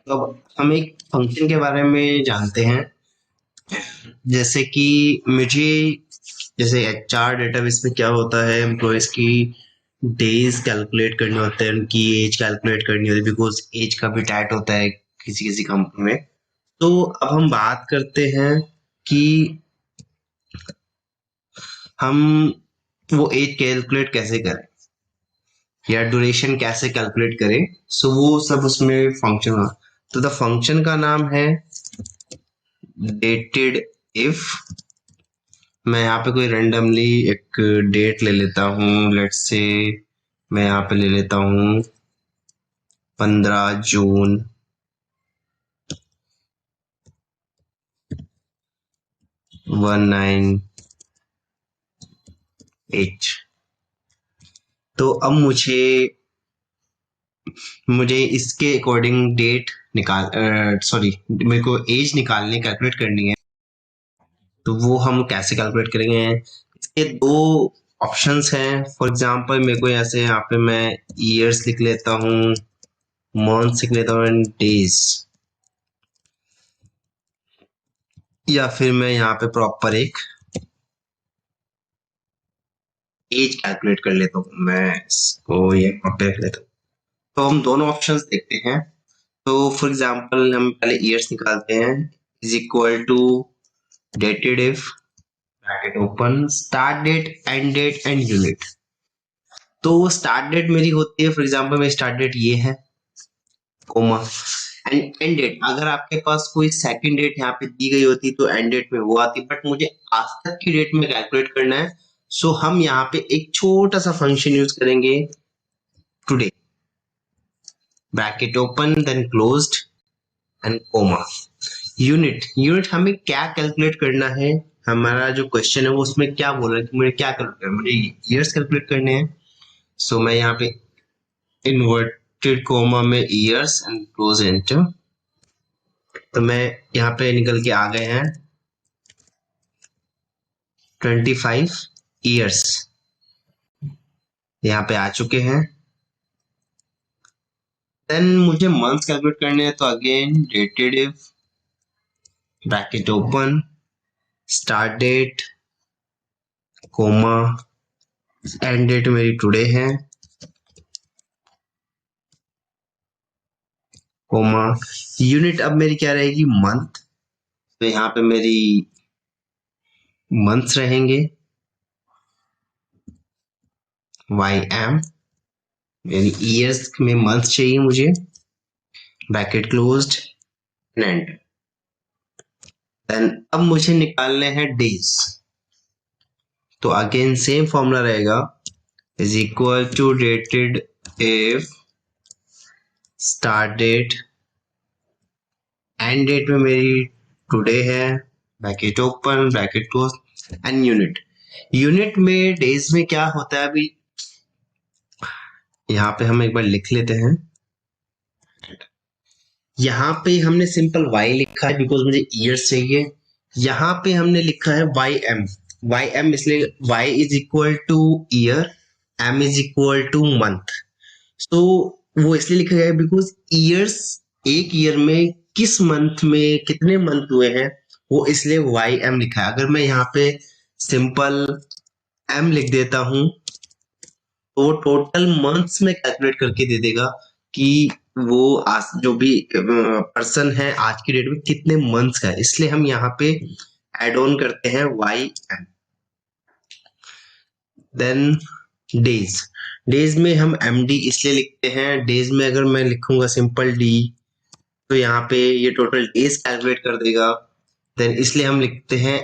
तो अब हम एक फंक्शन के बारे में जानते हैं। जैसे कि मुझे जैसे एचआर डेटाबेस में क्या होता है, एम्प्लॉयज की डेज कैलकुलेट करने होते हैं, उनकी एज कैलकुलेट करनी होती है, बिकॉज एज का भी टैट होता है किसी किसी कंपनी में। तो अब हम बात करते हैं कि हम वो एज कैलकुलेट कैसे करें या ड्यूरेशन कैसे कैलकुलेट करें। सो वो सब उसमें फंक्शन। तो द फंक्शन का नाम है डेटेड इफ। मैं यहाँ पे कोई रेंडमली एक डेट ले लेता हूँ, लेट्स से मैं यहाँ पे ले लेता हूँ 15 जून 1908। तो अब मुझे इसके अकॉर्डिंग डेट निकाल सॉरी मेरे को एज निकालने कैलकुलेट करनी है। तो वो हम कैसे कैलकुलेट करेंगे, इसके दो ऑप्शंस हैं। फॉर एग्जांपल मेरे को ऐसे यहाँ पे मैं ईयर्स लिख लेता हूँ, मंथ्स लिख लेता हूँ एंड डेज, या फिर मैं यहाँ पे प्रॉपर एक एज कैलकुलेट कर लेता हूँ। मैं इसको ये प्रॉपर रख लेता हूँ। तो हम दोनों ऑप्शंस देखते हैं। तो फॉर एग्जांपल हम पहले ईयर्स निकालते हैं, is equal to dated if bracket open start date end date end unit. तो स्टार्ट डेट मेरी होती है, फॉर एग्जांपल मेरी स्टार्ट डेट ये है, कोमा एंड एंड डेट। अगर आपके पास कोई सेकंड डेट यहाँ पे दी गई होती तो एंड डेट में वो आती, बट मुझे आज तक की डेट में कैलकुलेट करना है। सो हम यहाँ पे एक छोटा सा फंक्शन यूज करेंगे, today bracket open then closed and comma. Unit हमें क्या कैलकुलेट करना है, हमारा जो क्वेश्चन है वो उसमें क्या बोल रहा है कि मुझे क्या कैलकुलेट करना है, मुझे ईयर्स कैलकुलेट करने हैं। सो मैं यहाँ पे इन्वर्टेड कोमा में ईयर्स एंड क्लोज एंटर। तो मैं यहाँ पे निकल के आ गए हैं 25 ईयर्स, यहाँ पे आ चुके हैं। देन मुझे मंथ्स कैलकुलेट करने हैं, तो again dated if bracket open start date comma end date मेरी टुडे है कोमा। यूनिट अब मेरी क्या रहेगी, मंथ। तो यहाँ पे मेरी मंथ्स रहेंगे, वाई एम। यानी ईयर्स में मंथ चाहिए मुझे, ब्रैकेट क्लोज्ड एंड। देन अब मुझे निकालने हैं डेज। तो अगेन सेम फॉर्मूला रहेगा, is equal to dated if start date end date में मेरी टुडे है, bracket open bracket close and unit. Unit में डेज में क्या होता है, अभी यहाँ पे हम एक बार लिख लेते हैं। यहाँ पे हमने सिंपल y लिखा है बिकॉज मुझे ईयर्स चाहिए। यहाँ पे हमने लिखा है वाई एम इसलिए y is equal two year, m is equal to month. तो वो इसलिए लिखा गया है बिकॉज ईयर्स एक ईयर में किस मंथ में कितने मंथ हुए हैं, वो इसलिए वाई एम लिखा है। अगर मैं यहाँ पे सिंपल m लिख देता हूँ तो टोटल मंथ्स में कैलकुलेट करके दे देगा कि वो आज जो भी पर्सन है आज की डेट में कितने मंथ्स का है। इसलिए हम यहाँ पे एड ऑन करते हैं Y M. Then days, days में हम एम डी इसलिए लिखते हैं, डेज में अगर मैं लिखूंगा सिंपल डी तो यहाँ पे ये टोटल डेज कैलकुलेट कर देगा। देन इसलिए हम लिखते हैं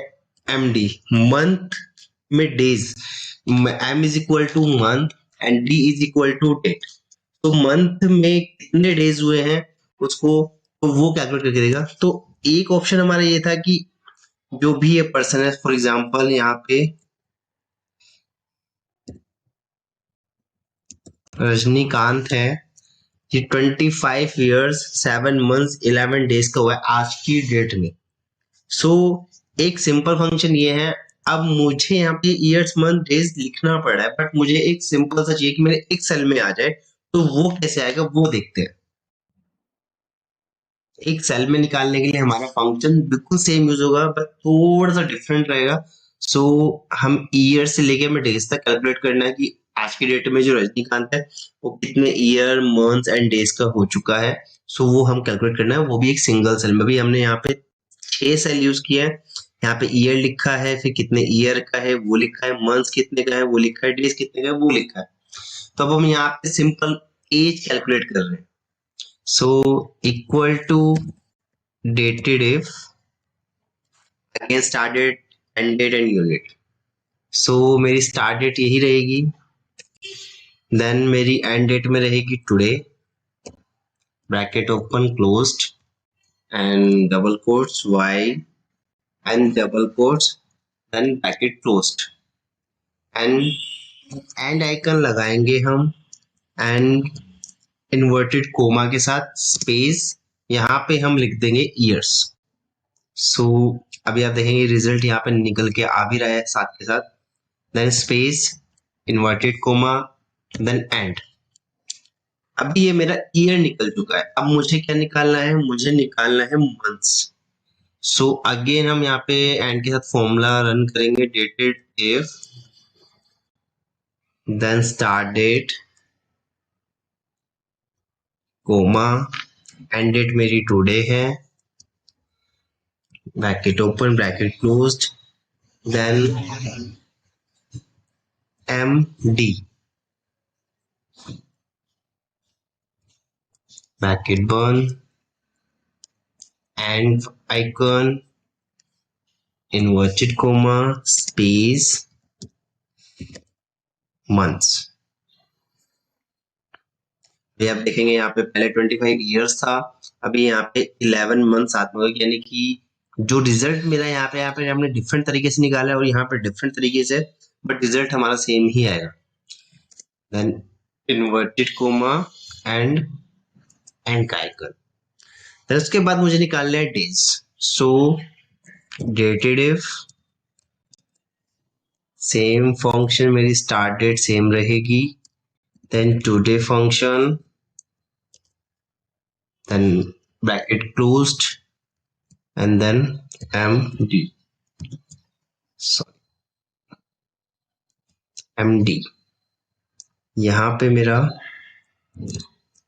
एम डी। मंथ में days, M is equal to month and D is equal to date. तो मंथ में कितने डेज हुए हैं उसको तो वो कैलकुलेट करके देगा। तो एक ऑप्शन हमारा ये था कि जो भी ये पर्सन है, फॉर एग्जांपल यहाँ पे रजनीकांत है, ये 25 ईयर्स 7 मंथ्स 11 डेज का हुआ है आज की डेट में। सो एक सिंपल फंक्शन ये है। अब मुझे यहाँ पे ईयर्स मंथ डेज लिखना पड़ रहा है, बट मुझे एक सिंपल सा चाहिए कि मेरे एक सेल में आ जाए। तो वो कैसे आएगा वो देखते हैं। एक सेल में निकालने के लिए हमारा फंक्शन बिल्कुल सेम यूज होगा बट थोड़ा सा डिफरेंट रहेगा। सो हम ईयर से लेके हमें डेज तक कैलकुलेट करना है कि आज की डेट में जो रजनीकांत है वो कितने ईयर मंथ्स एंड डेज का हो चुका है। सो वो हम कैलकुलेट करना है, वो भी एक सिंगल सेल में। भी हमने यहाँ पे 6 सेल यूज किया है। यहाँ पे ईयर लिखा है, फिर कितने ईयर का है वो लिखा है, मंथ्स कितने का है वो लिखा है, डेज कितने का है वो लिखा है। तो अब हम यहाँ पे सिंपल एज कैलकुलेट कर रहे हैं। So equal to dated if, again start date, end date and unit. So मेरी start date यही रहेगी, then मेरी end date में रहेगी today, bracket open closed and double quotes y and double quotes then bracket closed and icon लगाएंगे हम and inverted comma के साथ space, यहाँ पे हम लिख देंगे years। सो अभी आप देखेंगे रिजल्ट यहाँ पे निकल के आ भी रहा है साथ के साथ। Then space, inverted comma, then and. अभी ये मेरा ईयर निकल चुका है। अब मुझे क्या निकालना है, मुझे निकालना है मंथ्स। सो अगेन हम यहाँ पे एंड के साथ फॉर्मूला रन करेंगे, dated if then start date comma, end date मेरी टुडे है, bracket open bracket closed, then MD bracket burn and icon inverted comma space months। ये आप देखेंगे यहाँ पे पहले 25 इयर्स था, अभी यहाँ पे 11 मंथ्स आते हैं, यानी कि जो रिजल्ट मिला यहाँ पे हमने डिफरेंट तरीके से निकाला है और यहाँ पे डिफरेंट तरीके से, बट रिजल्ट हमारा सेम ही आएगा। देन इन्वर्टेड कोमा एंड का आइकन। फिर उसके बाद मुझे निकालना है days. So dated if same function, मेरी स्टार्ट डेट सेम रहेगी, then today function, then bracket closed and then MD, sorry MD। यहाँ पे मेरा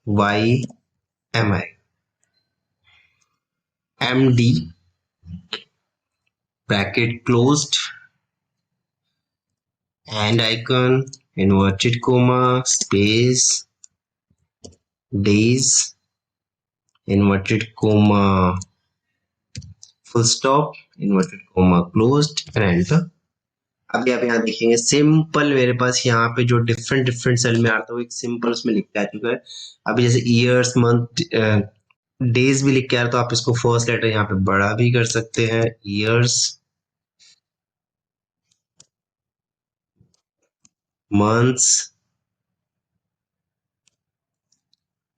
YMI MD bracket closed and icon inverted comma space days inverted comma full stop inverted comma closed and enter। अभी आप यहाँ देखेंगे simple मेरे पास यहाँ पे जो डिफरेंट डिफरेंट सेल में आता है वो एक सिंपल उसमें लिख के आ चुका है। अभी जैसे ईयर्स मंथ डेज भी लिख के आ रहा है, तो आप इसको फर्स्ट लेटर यहाँ पे बड़ा भी कर सकते हैं, ईयर्स मंथ्स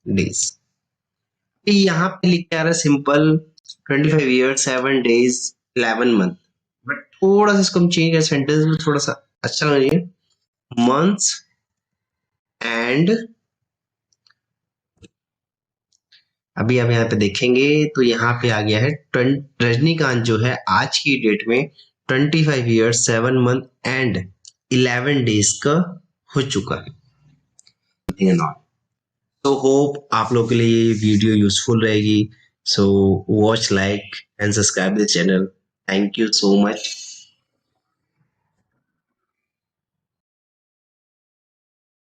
डेज। यहाँ पे लिख के आ रहा है simple 25 years 7 days 11 month, but थोड़ा सा इसको हम चेंज करें, सेंटेंस में थोड़ा सा अच्छा लग रही है, मंथ्स एंड। अभी आप यहाँ पे देखेंगे तो यहाँ पे आ गया है रजनीकांत जो है आज की डेट में 25 ईयर्स 7 मंथ एंड 11 डेज का हो चुका है। तो होप आप लोगों के लिए ये वीडियो यूजफुल रहेगी। So watch, like and subscribe the channel. Thank you so much.